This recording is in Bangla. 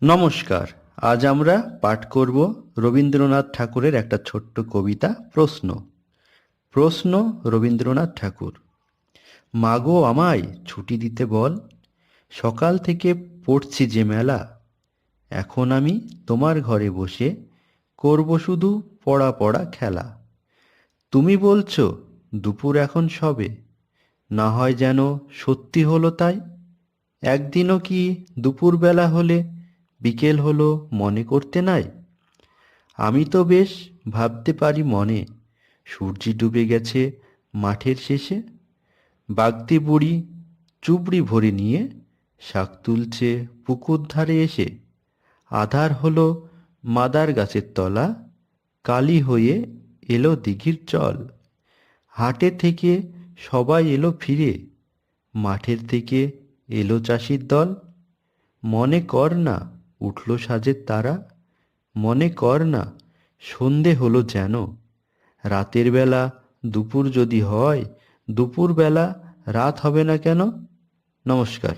নমস্কার। আজ আমরা পাঠ করব রবীন্দ্রনাথ ঠাকুরের একটা ছোট্ট কবিতা প্রশ্ন। প্রশ্ন রবীন্দ্রনাথ ঠাকুর। মাগো আমায় ছুটি দিতে বল, সকাল থেকে পড়ছি যে মেলা। এখন আমি তোমার ঘরে বসে করব শুধু পড়া পড়া খেলা। তুমি বলছো দুপুর এখন সবে, না হয় যেন সত্যি হলো তাই। একদিনও কি দুপুরবেলা হলে বিকেল হলো মনে করতে নাই? আমি তো বেশ ভাবতে পারি মনে, সূর্যি ডুবে গেছে মাঠের শেষে। বাগদি বুড়ি চুবড়ি ভরে নিয়ে শাক তুলছে পুকুর ধারে এসে। আধার হলো মাদার গাছের তলা, কালি হয়ে এলো দিঘির জল। হাটে থেকে সবাই এলো ফিরে, মাঠের থেকে এলো চাষির দল। মনে কর না উঠল সাজের তারা, মনে কর না সন্ধে হলো যেন। রাতের বেলা দুপুর যদি হয়, দুপুর বেলা রাত হবে না কেন? নমস্কার।